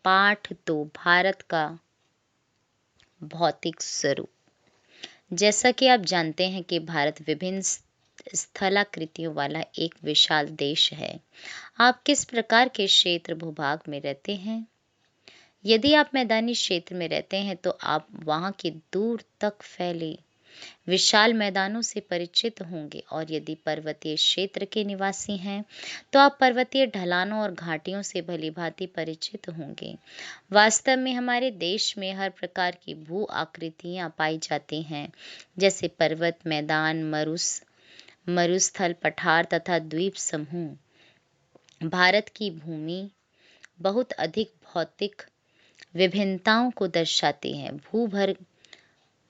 पाठ 2 भारत का भौतिक स्वरूप। जैसा कि आप जानते हैं कि भारत विभिन्न स्थलाकृतियों वाला एक विशाल देश है। आप किस प्रकार के क्षेत्र भूभाग में रहते हैं? यदि आप मैदानी क्षेत्र में रहते हैं तो आप वहां के दूर तक फैले विशाल मैदानों से परिचित होंगे, और यदि पर्वतीय क्षेत्र के निवासी हैं तो आप पर्वतीय ढलानों और घाटियों से भलीभांति परिचित होंगे। वास्तव में हमारे देश में हर प्रकार की भू आकृतियां पाई जाती हैं, जैसे पर्वत, मैदान, मरुस्थल, पठार तथा द्वीप समूह। भारत की भूमि बहुत अधिक भौतिक विभिन्नताओं को दर्शाती है।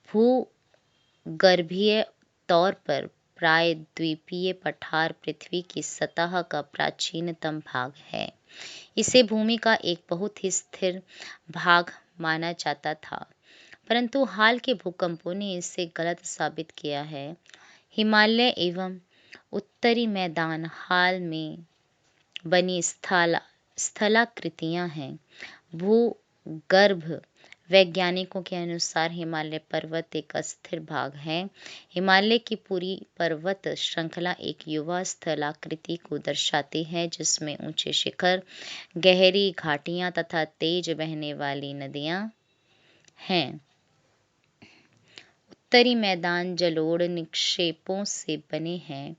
भूगर्भीय तौर पर प्रायद्वीपीय पठार पृथ्वी की सतह का प्राचीनतम भाग है। इसे भूमि का एक बहुत ही स्थिर भाग माना जाता था, परंतु हाल के भूकंपों ने इसे गलत साबित किया है। हिमालय एवं उत्तरी मैदान हाल में बनी स्थलाकृतियां हैं। भूगर्भ वैज्ञानिकों के अनुसार हिमालय पर्वत एक अस्थिर भाग है। हिमालय की पूरी पर्वत श्रृंखला एक युवा स्थलाकृति को दर्शाती है, जिसमें ऊंचे शिखर, गहरी घाटियां तथा तेज बहने वाली नदियां हैं। उत्तरी मैदान जलोढ़ निक्षेपों से बने हैं।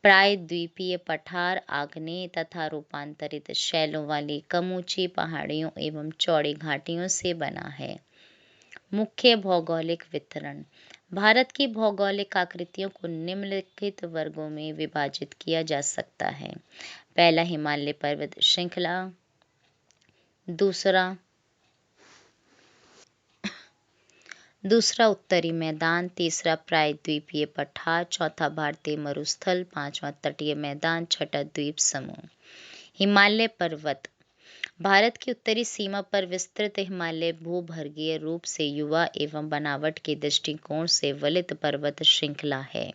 प्रायद्वीपीय पठार आग्नेय तथा रूपांतरित शैलों वाली कम ऊंची पहाड़ियों एवं चौड़ी घाटियों से बना है। मुख्य भौगोलिक वितरण। भारत की भौगोलिक आकृतियों को निम्नलिखित वर्गों में विभाजित किया जा सकता है। पहला, हिमालय पर्वत श्रृंखला। दूसरा उत्तरी मैदान। तीसरा प्रायद्वीपीय पठार। चौथा भारतीय मरुस्थल। पांचवा तटीय मैदान। छठा द्वीप समूह। हिमालय पर्वत। भारत की उत्तरी सीमा पर विस्तृत हिमालय भूगर्भीय रूप से युवा एवं बनावट के दृष्टिकोण से वलित पर्वत श्रृंखला है।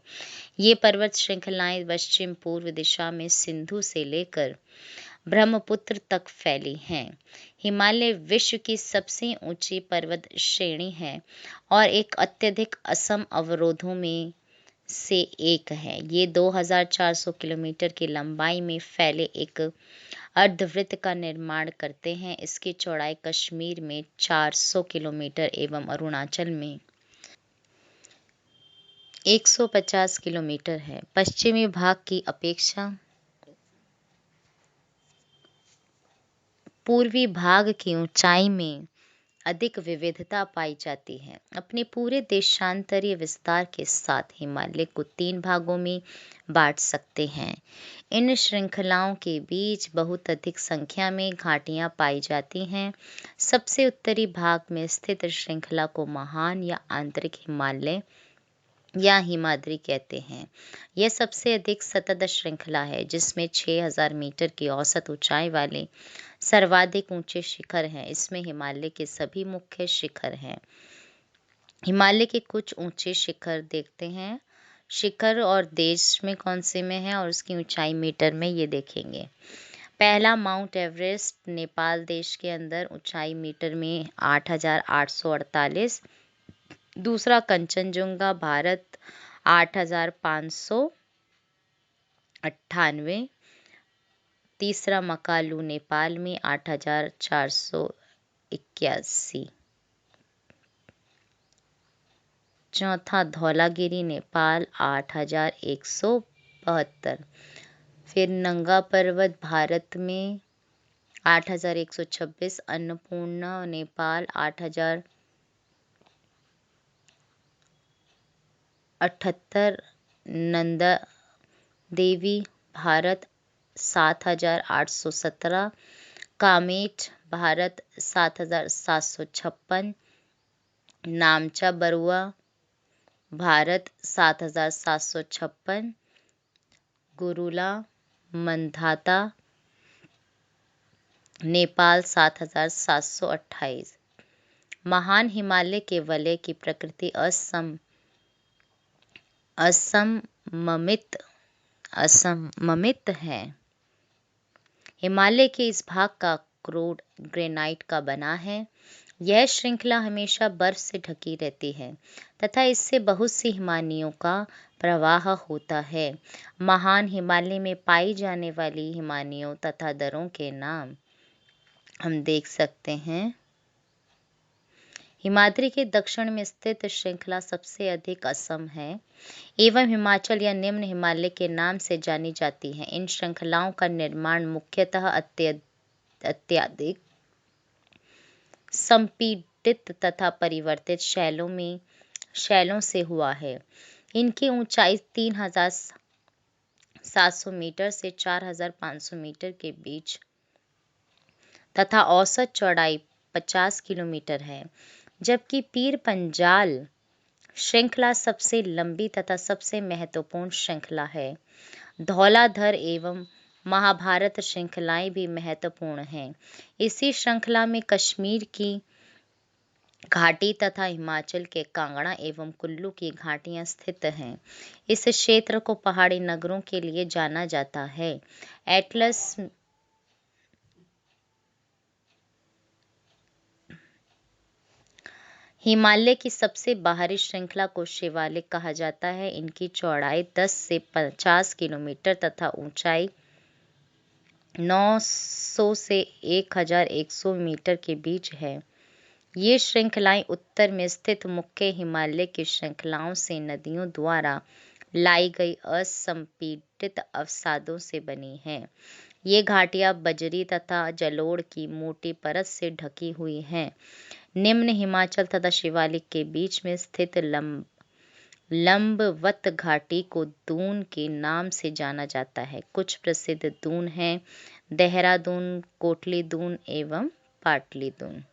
ये पर्वत श्रृंखलाएं पश्चिम पूर्व दिशा में सिंधु से लेकर ब्रह्मपुत्र तक फैली हैं। हिमालय विश्व की सबसे ऊंची पर्वत श्रेणी है और एक अत्यधिक असम अवरोधों में से एक है। ये 2400 किलोमीटर की लंबाई में फैले एक अर्धवृत्त का निर्माण करते हैं। इसकी चौड़ाई कश्मीर में 400 किलोमीटर एवं अरुणाचल में 150 किलोमीटर है। पश्चिमी भाग की अपेक्षा पूर्वी भाग की ऊंचाई में अधिक विविधता पाई जाती है। अपने पूरे देशांतरीय विस्तार के साथ हिमालय को 3 भागों में बांट सकते हैं। इन श्रृंखलाओं के बीच बहुत अधिक संख्या में घाटियां पाई जाती हैं। सबसे उत्तरी भाग में स्थित श्रृंखला को महान या आंतरिक हिमालय या हिमाद्री कहते हैं। यह सबसे अधिक सतत श्रृंखला है, जिसमें 6000 मीटर की औसत ऊंचाई वाले सर्वाधिक ऊंचे शिखर हैं। इसमें हिमालय के सभी मुख्य शिखर हैं। हिमालय के कुछ ऊंचे शिखर देखते हैं। शिखर और देश में कौन से में है और उसकी ऊंचाई मीटर में, ये देखेंगे। पहला, माउंट एवरेस्ट, नेपाल देश के अंदर, ऊंचाई मीटर में 8848। दूसरा, कंचनजुंगा, भारत, 8598। तीसरा, मकालू, नेपाल में, 8481। चौथा, धौलागिरी, नेपाल, 8172। फिर नंगा पर्वत भारत में 8126। अन्नपूर्णा, नेपाल, 8078। नंदा देवी, भारत, 7817। कामेट, भारत, 7756। नामचा बरुआ, भारत, 7756। गुरुला मंधाता, नेपाल, 7728। महान हिमालय के वलय की प्रकृति असममित है। हिमालय के इस भाग का क्रोड ग्रेनाइट का बना है। यह श्रृंखला हमेशा बर्फ से ढकी रहती है तथा इससे बहुत सी हिमानियों का प्रवाह होता है। महान हिमालय में पाई जाने वाली हिमानियों तथा दर्रों के नाम हम देख सकते हैं। हिमाद्री के दक्षिण में स्थित श्रृंखला सबसे अधिक असम है एवं हिमाचल या निम्न हिमालय के नाम से जानी जाती है। इन श्रृंखलाओं का निर्माण मुख्यतः अत्यधिक संपीड़ित तथा परिवर्तित शैलों से हुआ है। इनकी ऊंचाई 3,700 मीटर से 4,500 मीटर के बीच तथा औसत चौड़ाई 50 किलोमीटर है, जबकि पीर पंजाल श्रृंखला सबसे लंबी तथा सबसे महत्वपूर्ण श्रृंखला है। धौलाधर एवं महाभारत श्रृंखलाएं भी महत्वपूर्ण हैं। इसी श्रृंखला में कश्मीर की घाटी तथा हिमाचल के कांगड़ा एवं कुल्लू की घाटियां स्थित हैं। इस क्षेत्र को पहाड़ी नगरों के लिए जाना जाता है। एटलस हिमालय की सबसे बाहरी श्रृंखला को शिवालिक कहा जाता है। इनकी चौड़ाई 10 से 50 किलोमीटर तथा ऊंचाई 900 से 1100 मीटर के बीच है। ये श्रृंखलाएं उत्तर में स्थित मुख्य हिमालय की श्रृंखलाओं से नदियों द्वारा लाई गई असंपीड़ित अवसादों से बनी हैं। ये घाटियां बजरी तथा जलोढ़ की मोटी परत से ढकी हुई हैं। निम्न हिमाचल तथा शिवालिक के बीच में स्थित लंबवत घाटी को दून के नाम से जाना जाता है। कुछ प्रसिद्ध दून हैं देहरादून, कोटली दून एवं पाटली दून।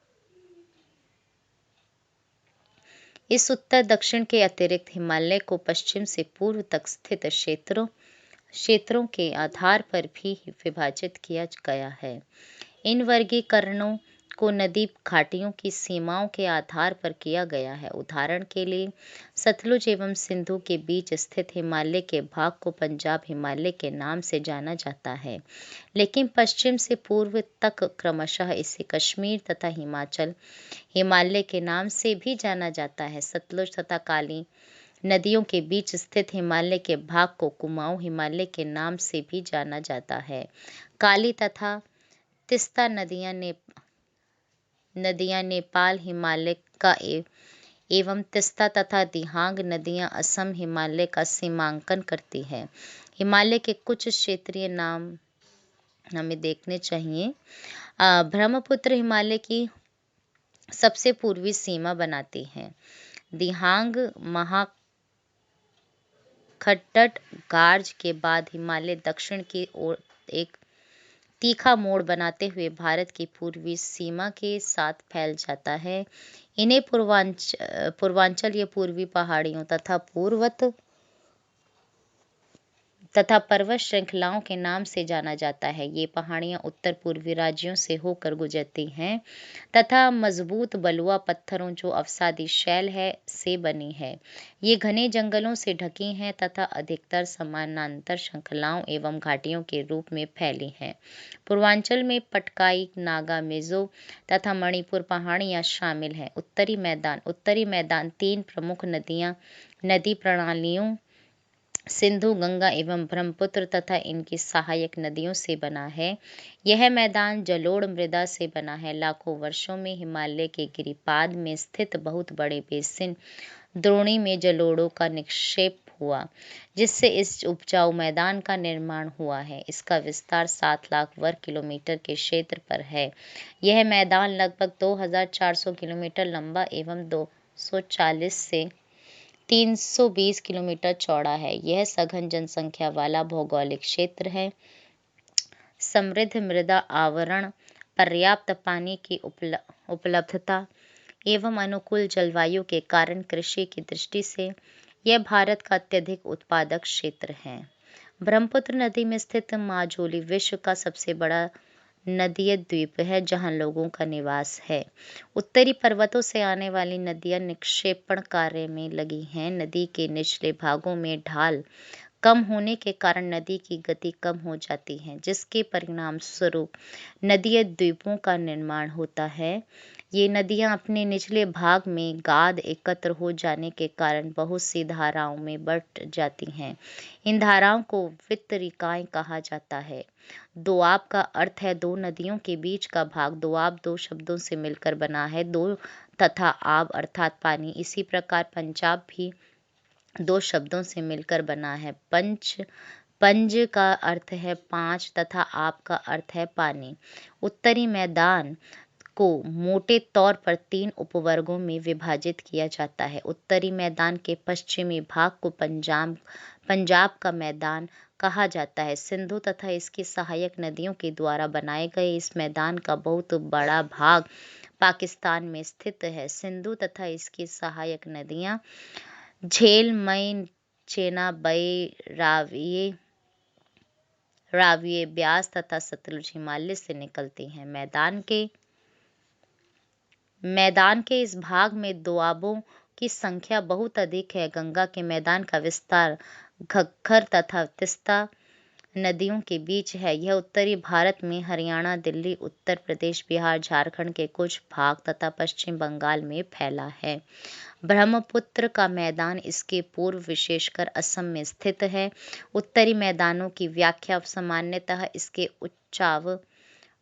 इस उत्तर दक्षिण के अतिरिक्त हिमालय को पश्चिम से पूर्व तक स्थित क्षेत्रों के आधार पर भी विभाजित किया गया है। इन वर्गीकरणों को नदी घाटियों की सीमाओं के आधार पर किया गया है। उदाहरण के लिए सतलुज एवं सिंधु के बीच स्थित हिमालय के भाग को पंजाब हिमालय के नाम से जाना जाता है, लेकिन पश्चिम से पूर्व तक क्रमशः इसे कश्मीर तथा हिमाचल हिमालय के नाम से भी जाना जाता है। सतलुज तथा काली नदियों के बीच स्थित हिमालय के भाग को कुमाऊं हिमालय के नाम से भी जाना जाता है। काली तथा तिस्ता नदियां नेपाल हिमालय का एवं तिस्ता तथा दिहांग नदियां असम हिमालय का सीमांकन करती है। हिमालय के कुछ क्षेत्रीय नाम हमें देखने चाहिए। ब्रह्मपुत्र हिमालय की सबसे पूर्वी सीमा बनाती है। दिहांग महाखट्टट गार्ज के बाद हिमालय दक्षिण की ओर एक तीखा मोड़ बनाते हुए भारत की पूर्वी सीमा के साथ फैल जाता है। इन्हें पूर्वांचल या पूर्वी पहाड़ियों तथा पर्वत श्रृंखलाओं के नाम से जाना जाता है। ये पहाड़ियां उत्तर पूर्वी राज्यों से होकर गुजरती हैं तथा मजबूत बलुआ पत्थरों जो अवसादी शैल है से बनी है। ये घने जंगलों से ढकी हैं तथा अधिकतर समानांतर श्रृंखलाओं एवं घाटियों के रूप में फैली हैं। पूर्वांचल में पटकाई, नागा, मिजो तथा मणिपुर पहाड़ियां शामिल हैं। उत्तरी मैदान 3 प्रमुख नदी प्रणालियों सिंधु, गंगा एवं ब्रह्मपुत्र तथा इनकी सहायक नदियों से बना है। यह मैदान जलोढ़ मृदा से बना है। लाखों वर्षों में हिमालय के गिरिपाद में स्थित बहुत बड़े बेसिन द्रोणी में जलोढ़ों का निक्षेप हुआ, जिससे इस उपजाऊ मैदान का निर्माण हुआ है। इसका विस्तार 7 लाख वर्ग किलोमीटर के क्षेत्र पर है। यह मैदान लगभग 2,400 किलोमीटर लंबा एवं 240 से 320 किलोमीटर चौड़ा है। यह सघन जनसंख्या वाला भौगोलिक क्षेत्र है। समृद्ध मृदा आवरण, पर्याप्त पानी की उपलब्धता एवं अनुकूल जलवायु के कारण कृषि की दृष्टि से यह भारत का अत्यधिक उत्पादक क्षेत्र है। ब्रह्मपुत्र नदी में स्थित माजुली विश्व का सबसे बड़ा नदीय द्वीप है जहां लोगों का निवास है। उत्तरी पर्वतों से आने वाली नदियां निक्षेपण कार्य में लगी हैं। नदी के निचले भागों में ढाल कम होने के कारण नदी की गति कम हो जाती है, जिसके परिणाम स्वरूप नदीय द्वीपों का निर्माण होता है। ये नदियां अपने निचले भाग में गाद एकत्र हो जाने के कारण बहुत सी धाराओं में बंट जाती हैं। इन धाराओं को वितरिकाएं कहा जाता है। दोआब का अर्थ है दो नदियों के बीच का भाग। दोआब दो शब्दों से मिलकर बना है, दो तथा आब अर्थात पानी। इसी प्रकार पंजाब भी दो शब्दों से मिलकर बना है। पंज का अर्थ है पांच तथा आप का अर्थ है पानी। उत्तरी मैदान को मोटे तौर पर तीन उपवर्गों में विभाजित किया जाता है। उत्तरी मैदान के पश्चिमी भाग को पंजाब का मैदान कहा जाता है। सिंधु तथा इसकी सहायक नदियों के द्वारा बनाए गए इस मैदान का बहुत बड़ा भाग पाकिस्तान में स्थित है। सिंधु तथा इसकी सहायक नदियां झेल, मई, चेनाब, राविये, ब्यास तथा सतलुज हिमालय से निकलती हैं। मैदान के इस भाग में दोआबों की संख्या बहुत अधिक है। गंगा के मैदान का विस्तार घग्गर तथा तीस्ता नदियों के बीच है। यह उत्तरी भारत में हरियाणा, दिल्ली, उत्तर प्रदेश, बिहार, झारखंड के कुछ भाग तथा पश्चिम बंगाल में फैला है। ब्रह्मपुत्र का मैदान इसके पूर्व विशेषकर असम में स्थित है। उत्तरी मैदानों की व्याख्या सामान्यतः इसके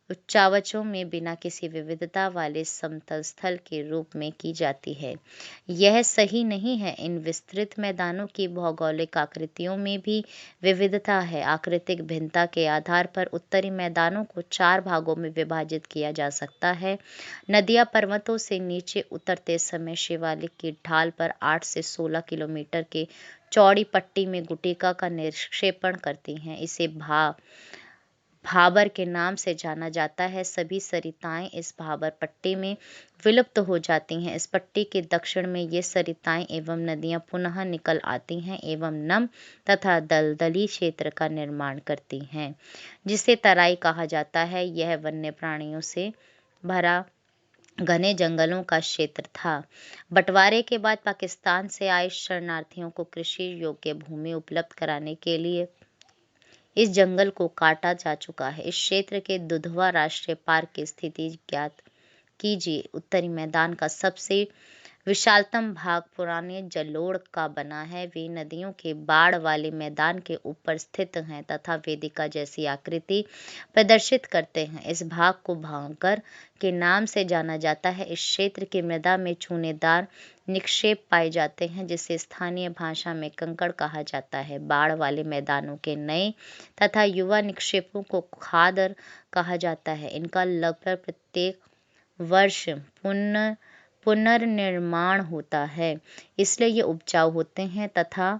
उच्चावचों में बिना किसी विविधता वाले समतल स्थल के रूप में की जाती है। यह सही नहीं है। इन विस्तृत मैदानों की भौगोलिक आकृतियों में भी विविधता है। आकृतिक भिन्नता के आधार पर उत्तरी मैदानों को चार भागों में विभाजित किया जा सकता है। नदियां पर्वतों से नीचे उतरते समय शिवालिक की ढाल पर 8 से 16 किलोमीटर के चौड़ी पट्टी में गुटिका का निक्षेपण करती हैं। इसे भाबर के नाम से जाना जाता है। सभी सरिताएं इस भाबर पट्टी में विलुप्त हो जाती हैं। इस पट्टी के दक्षिण में ये सरिताएं एवं नदियां पुनः निकल आती हैं एवं नम तथा दलदली क्षेत्र का निर्माण करती हैं, जिसे तराई कहा जाता है। यह वन्य प्राणियों से भरा घने जंगलों का क्षेत्र था। बंटवारे के बाद पाकिस्तान से आए शरणार्थियों को कृषि योग्य भूमि उपलब्ध कराने के लिए इस जंगल को काटा जा चुका है। इस क्षेत्र के दुधवा राष्ट्रीय पार्क की स्थिति ज्ञात कीजिए। उत्तरी मैदान का सबसे विशालतम भाग पुराने जलोढ़ का बना है। वे नदियों के बाढ़ वाले मैदान के ऊपर स्थित हैं तथा वेदिका जैसी आकृति प्रदर्शित करते हैं। इस भाग को भांकर के नाम से जाना जाता है। इस क्षेत्र की मृदा में चूनेदार निक्षेप पाए जाते हैं, जिसे स्थानीय भाषा में कंकड़ कहा जाता है। बाढ़ वाले मैदानों के नए तथा युवा निक्षेपों को खादर कहा जाता है। इनका लगभग प्रत्येक वर्ष पुनर्निर्माण होता है, इसलिए ये उपजाऊ होते हैं तथा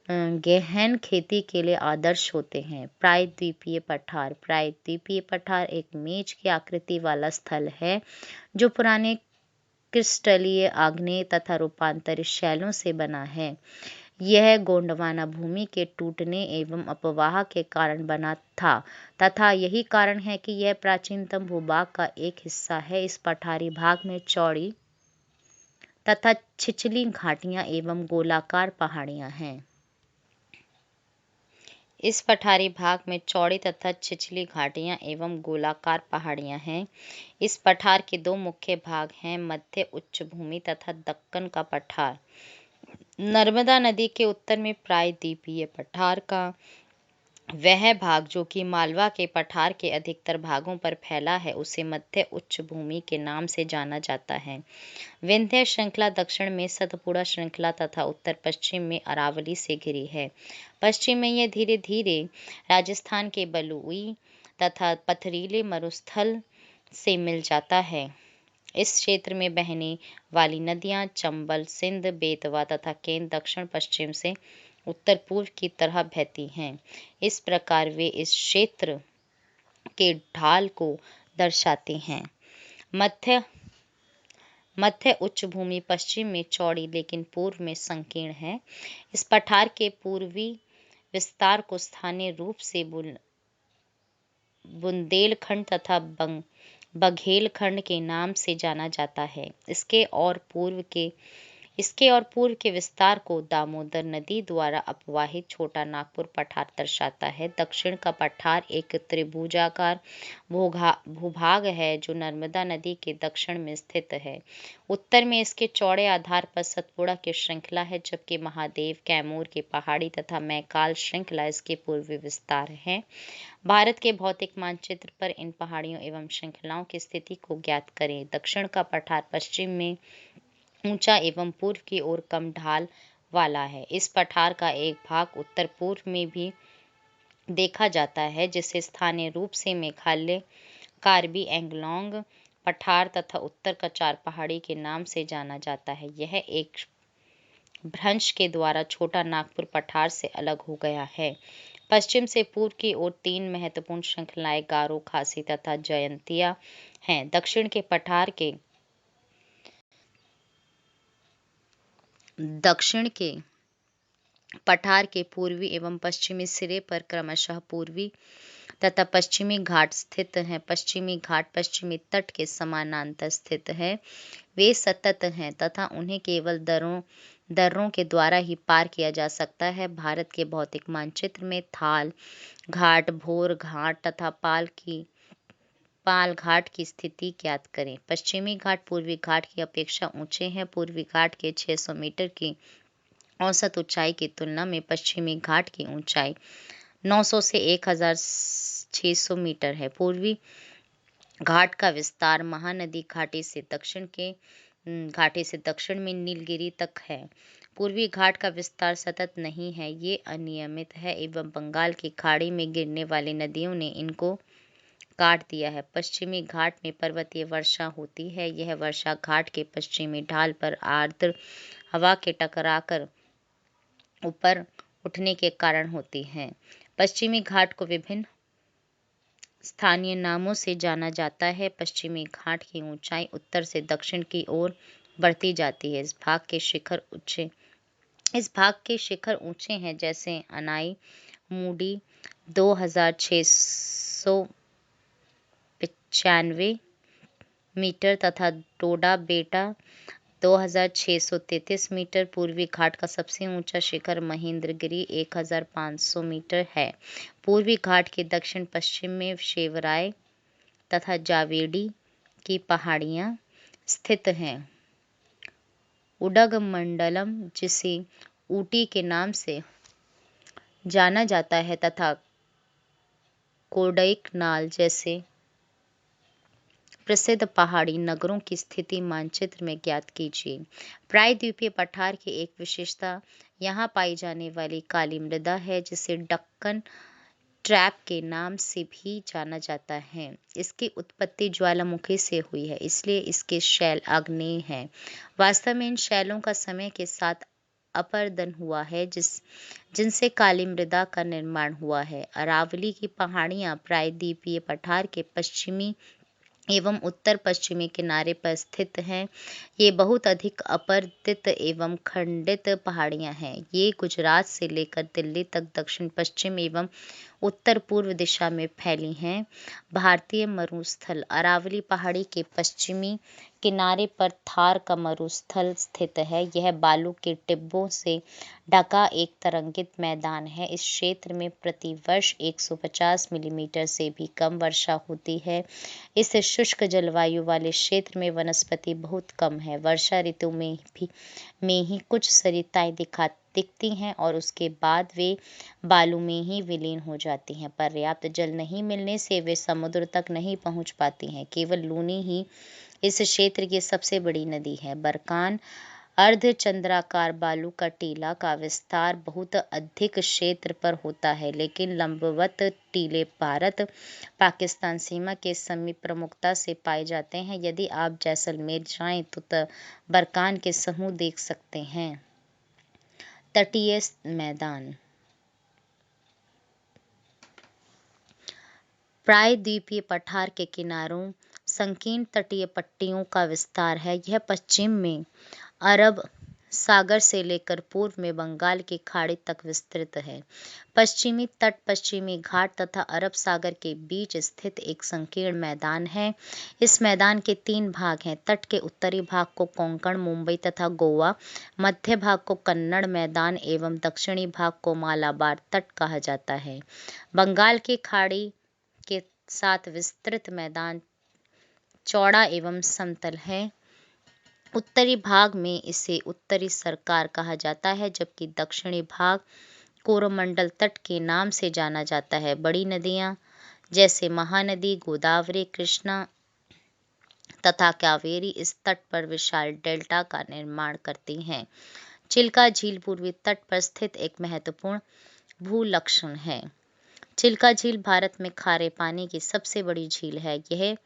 गहन खेती के लिए आदर्श होते हैं। प्रायद्वीपीय पठार। प्रायद्वीपीय पठार एक मेज की आकृति वाला स्थल है जो पुराने क्रिस्टलीय, आग्नेय तथा रूपांतरित शैलों से बना है। यह गोंडवाना भूमि के टूटने एवं अपवाह के कारण बना था तथा यही कारण है कि यह प्राचीनतम भूभाग का एक हिस्सा है। इस पठारी भाग में चौड़ी तथा छिछली घाटियां एवं गोलाकार पहाड़ियां हैं। इस पठारी भाग में चौड़ी तथा छिछली घाटियां एवं गोलाकार पहाड़ियां हैं। इस पठार के दो मुख्य भाग हैं, मध्य उच्च भूमि तथा दक्कन का पठार। नर्मदा नदी के उत्तर में प्रायद्वीपीय पठार का वह भाग जो कि मालवा के पठार के अधिकतर भागों पर फैला है, उसे मध्य उच्च भूमि के नाम से जाना जाता है। विंध्य श्रृंखला दक्षिण में सतपुड़ा श्रृंखला तथा उत्तर पश्चिम में अरावली से घिरी है। पश्चिम में यह धीरे धीरे राजस्थान के बलुई तथा पथरीले मरुस्थल से मिल जाता है। इस क्षेत्र में बहने वाली नदियां चंबल, सिंध, बेतवा तथा केन दक्षिण पश्चिम से उत्तर पूर्व की तरह बहती हैं। इस प्रकार वे इस क्षेत्र के ढाल को दर्शाते हैं। मध्य उच्च भूमि पश्चिम में चौड़ी लेकिन पूर्व में संकीर्ण है। इस पठार के पूर्वी विस्तार को स्थानीय रूप से बुंदेलखंड तथा बघेलखंड के नाम से जाना जाता है। इसके और पूर्व के इसके और पूर्व के विस्तार को दामोदर नदी द्वारा अपवाहित छोटा नागपुर पठार दर्शाता है। दक्षिण का पठार एक त्रिभुजाकार भूभाग है जो नर्मदा नदी के दक्षिण में स्थित है। उत्तर में इसके चौड़े आधार पर सतपुड़ा की श्रृंखला है, जबकि महादेव, कैमूर की पहाड़ी तथा मैकाल श्रृंखला इसके पूर्वी विस्तार है। भारत के भौतिक मानचित्र पर इन पहाड़ियों एवं श्रृंखलाओं की स्थिति को ज्ञात करें। दक्षिण का पठार पश्चिम में ऊंचा एवं पूर्व की ओर कम ढाल वाला है। इस पठार का एक भाग उत्तर पूर्व में भी देखा जाता है, जिसे स्थानीय रूप से मेघालय कार्बी एंगलोंग पठार तथा उत्तर का चार पहाड़ी के नाम से जाना जाता है। यह एक भ्रंश के द्वारा छोटा नागपुर पठार से अलग हो गया है। पश्चिम से पूर्व की ओर तीन महत्वपूर्ण श्रृंखलाएं गारो, खासी तथा जयंतिया हैं। दक्षिण के पठार के पूर्वी एवं पश्चिमी सिरे पर क्रमशः पूर्वी तथा पश्चिमी घाट स्थित हैं। पश्चिमी घाट पश्चिमी तट के समानांतर स्थित है। वे सतत हैं तथा उन्हें केवल दर्रों के द्वारा ही पार किया जा सकता है। भारत के भौतिक मानचित्र में थाल घाट, भोर घाट तथा पाल घाट की स्थिति ज्ञात करें। पश्चिमी घाट पूर्वी घाट की अपेक्षा ऊंचे हैं। पूर्वी घाट के 600 मीटर की औसत ऊंचाई की तुलना में पश्चिमी घाट की ऊंचाई 900 से 1600 मीटर है। पूर्वी घाट का विस्तार महानदी घाटी से दक्षिण में नीलगिरी तक है। पूर्वी घाट का विस्तार सतत नहीं है, ये अनियमित है एवं बंगाल की खाड़ी में गिरने वाली नदियों ने इनको काट दिया है। पश्चिमी घाट में पर्वतीय वर्षा होती है। यह वर्षा घाट के पश्चिमी ढाल पर आर्द्र हवा के टकराकर ऊपर उठने के कारण होती है। पश्चिमी घाट को विभिन्न स्थानीय नामों से जाना जाता है। पश्चिमी घाट की ऊंचाई उत्तर से दक्षिण की ओर बढ़ती जाती है। इस भाग के शिखर ऊंचे हैं, जैसे अनाई मुडी 2695 मीटर तथा डोडा बेटा 2633 मीटर। पूर्वी घाट का सबसे ऊंचा शिखर महेंद्रगिरी 1500 मीटर है। पूर्वी घाट के दक्षिण पश्चिम में शेवराय तथा जावेडी की पहाड़ियां स्थित हैं। उडगमंडलम, जिसे ऊटी के नाम से जाना जाता है, तथा कोडैकनाल जैसे प्रसिद्ध पहाड़ी नगरों की स्थिति मानचित्र में ज्ञात कीजिए। प्रायद्वीपीय पठार की एक विशेषता यहाँ पाई जाने वाली काली मृदा है, जिसे डक्कन ट्रैप के नाम से भी जाना जाता है। इसकी उत्पत्ति ज्वालामुखी से हुई है, इसलिए इसके शैल आग्नेय हैं। वास्तव में इन शैलों का समय के साथ अपरदन हुआ है, जिनसे काली मृदा का निर्माण हुआ है। अरावली की पहाड़ियाँ प्रायद्वीपीय पठार के पश्चिमी एवं उत्तर पश्चिमी किनारे पर स्थित हैं। ये बहुत अधिक अपरदित एवं खंडित पहाड़ियाँ हैं। ये गुजरात से लेकर दिल्ली तक दक्षिण पश्चिम एवं उत्तर पूर्व दिशा में फैली हैं। भारतीय मरुस्थल अरावली पहाड़ी के पश्चिमी किनारे पर थार का मरुस्थल स्थित है। यह बालू के टिब्बों से ढका एक तरंगित मैदान है। इस क्षेत्र में प्रतिवर्ष 150 मिलीमीटर से भी कम वर्षा होती है। इस शुष्क जलवायु वाले क्षेत्र में वनस्पति बहुत कम है। वर्षा ऋतु में ही कुछ सरिताएं दिखती हैं और उसके बाद वे बालू में ही विलीन हो जाती हैं। पर्याप्त जल नहीं मिलने से वे समुद्र तक नहीं पहुंच पाती हैं। केवल लूनी ही इस क्षेत्र की सबसे बड़ी नदी है। बरकान अर्धचंद्राकार बालू का टीला का विस्तार बहुत अधिक क्षेत्र पर होता है, लेकिन लंबवत टीले भारत पाकिस्तान सीमा के समीप प्रमुखता से पाए जाते हैं। यदि आप जैसलमेर जाएं तो बरकान के समूह देख सकते हैं। तटीय मैदान प्रायद्वीपीय पठार के किनारों संकीर्ण तटीय पट्टियों का विस्तार है। यह पश्चिम में अरब सागर से लेकर पूर्व में बंगाल की खाड़ी तक विस्तृत है। पश्चिमी तट पश्चिमी घाट तथा अरब सागर के बीच स्थित एक संकीर्ण मैदान है। इस मैदान के 3 भाग हैं। तट के उत्तरी भाग को कोंकण, मुंबई तथा गोवा, मध्य भाग को कन्नड़ मैदान एवं दक्षिणी भाग को मालाबार तट कहा जाता है। बंगाल की खाड़ी के साथ विस्तृत मैदान चौड़ा एवं समतल है। उत्तरी भाग में इसे उत्तरी सरकार कहा जाता है, जबकि दक्षिणी भाग कोरोमंडल तट के नाम से जाना जाता है। बड़ी नदियां जैसे महानदी, गोदावरी, कृष्णा तथा कावेरी इस तट पर विशाल डेल्टा का निर्माण करती हैं। चिल्का झील पूर्वी तट पर स्थित एक महत्वपूर्ण भूलक्षण है। चिल्का झील भारत में खारे पानी की सबसे बड़ी झील है। यह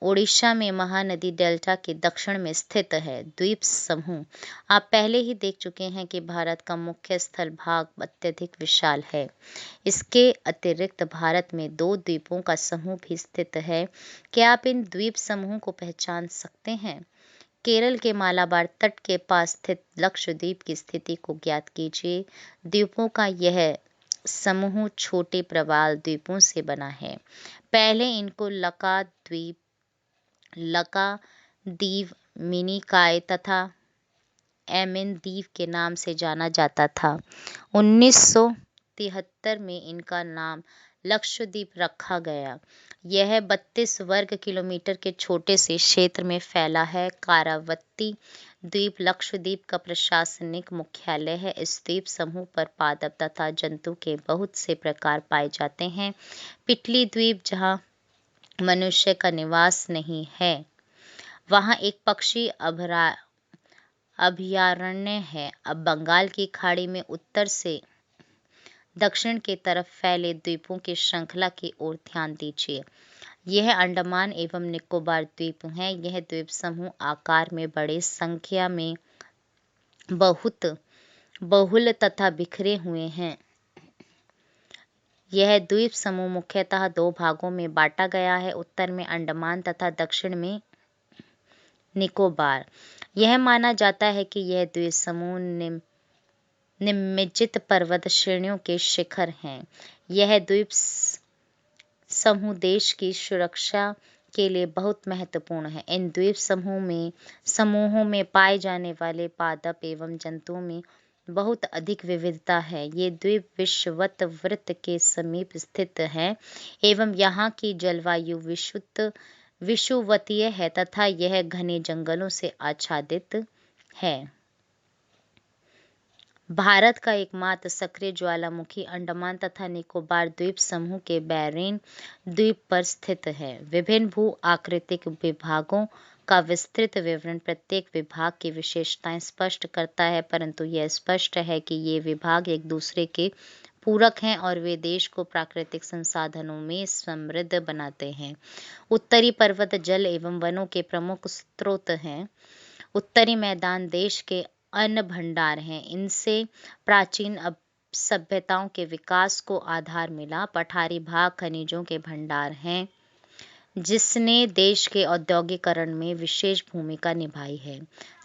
ओडिशा में महानदी डेल्टा के दक्षिण में स्थित है। द्वीप समूह आप पहले ही देख चुके हैं कि भारत का मुख्य स्थल भाग अत्यधिक विशाल है। इसके अतिरिक्त भारत में 2 द्वीपों का समूह भी स्थित है। क्या आप इन द्वीप समूह को पहचान सकते हैं? केरल के मालाबार तट के पास स्थित लक्षद्वीप की स्थिति को ज्ञात कीजिए। द्वीपों का यह समूह छोटे प्रवाल द्वीपों से बना है। पहले इनको लकादीव, मिनिकॉय तथा एमिन द्वीप के नाम से जाना जाता था। 1973 में इनका नाम लक्षद्वीप रखा गया। यह 32 वर्ग किलोमीटर के छोटे से क्षेत्र में फैला है। कारावती द्वीप लक्षद्वीप का प्रशासनिक मुख्यालय है। इस द्वीप समूह पर पादप तथा जंतु के बहुत से प्रकार पाए जाते हैं। पिटली द्वीप, जहां मनुष्य का निवास नहीं है, वहां एक पक्षी अभयारण्य है। अब बंगाल की खाड़ी में उत्तर से दक्षिण की तरफ फैले द्वीपों की श्रृंखला की ओर ध्यान दीजिए। यह अंडमान एवं निकोबार द्वीप हैं। यह द्वीप समूह आकार में बड़े, संख्या में बहुत बहुल तथा बिखरे हुए हैं। यह द्वीप समूह मुख्यतः 2 भागों में बांटा गया है, उत्तर में अंडमान तथा दक्षिण में निकोबार। यह माना जाता है कि यह द्वीप समूह निम्नलिखित पर्वत श्रेणियों के शिखर हैं। यह द्वीप समूह देश की सुरक्षा के लिए बहुत महत्वपूर्ण है। इन द्वीप समूहों में पाए जाने वाले पादप एवं जंतुओं में बहुत अधिक विविधता है। ये द्वीप विषुवत वृत्त के समीप स्थित हैं एवं यहाँ की जलवायु विषुवतीय है तथा यह घने जंगलों से आच्छादित है। भारत का एकमात्र सक्रिय ज्वालामुखी अंडमान तथा निकोबार द्वीप समूह के बैरेन द्वीप पर स्थित है। विभिन्न भू आकृतिक विभागों का विस्तृत विवरण प्रत्येक विभाग की विशेषताएं स्पष्ट करता है, परंतु यह स्पष्ट है कि ये विभाग एक दूसरे के पूरक हैं और वे देश को प्राकृतिक संसाधनों में समृद्ध बनाते हैं। उत्तरी पर्वत जल एवं वनों के प्रमुख स्रोत हैं। उत्तरी मैदान देश के अन्न भंडार हैं। इनसे प्राचीन सभ्यताओं के विकास को आधार मिला। पठारी भाग खनिजों के भंडार हैं, जिसने देश के औद्योगिकरण में विशेष भूमिका निभाई है।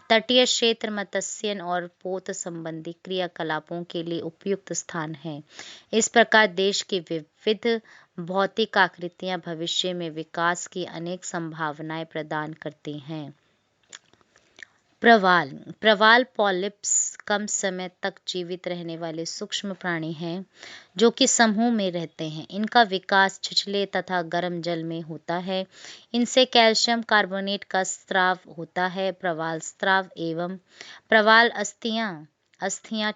तटीय क्षेत्र मत्स्य और पोत संबंधी क्रियाकलापों के लिए उपयुक्त स्थान है। इस प्रकार देश की विविध भौतिक आकृतियां भविष्य में विकास की अनेक संभावनाएं प्रदान करती हैं। प्रवाल पॉलिप्स कम समय तक जीवित रहने वाले सूक्ष्म प्राणी हैं, जो कि समूह में रहते हैं। इनका विकास छिछले तथा गर्म जल में होता है। इनसे कैल्शियम कार्बोनेट का स्राव होता है। प्रवाल स्राव एवं प्रवाल अस्थियां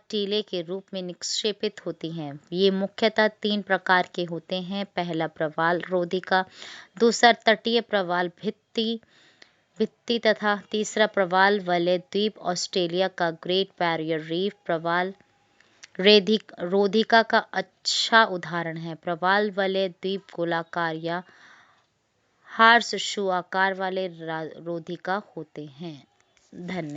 टीले के रूप में निक्षेपित होती हैं। ये मुख्यतः 3 प्रकार के होते हैं। पहला प्रवाल रोधिका, दूसरा तटीय प्रवाल भित्ति तथा तीसरा प्रवाल वलय द्वीप। ऑस्ट्रेलिया का ग्रेट बैरियर रीफ प्रवाल रोधिका का अच्छा उदाहरण है। प्रवाल वलय द्वीप गोलाकार या हार्स शू आकार वाले रोधिका होते हैं। धन्यवाद।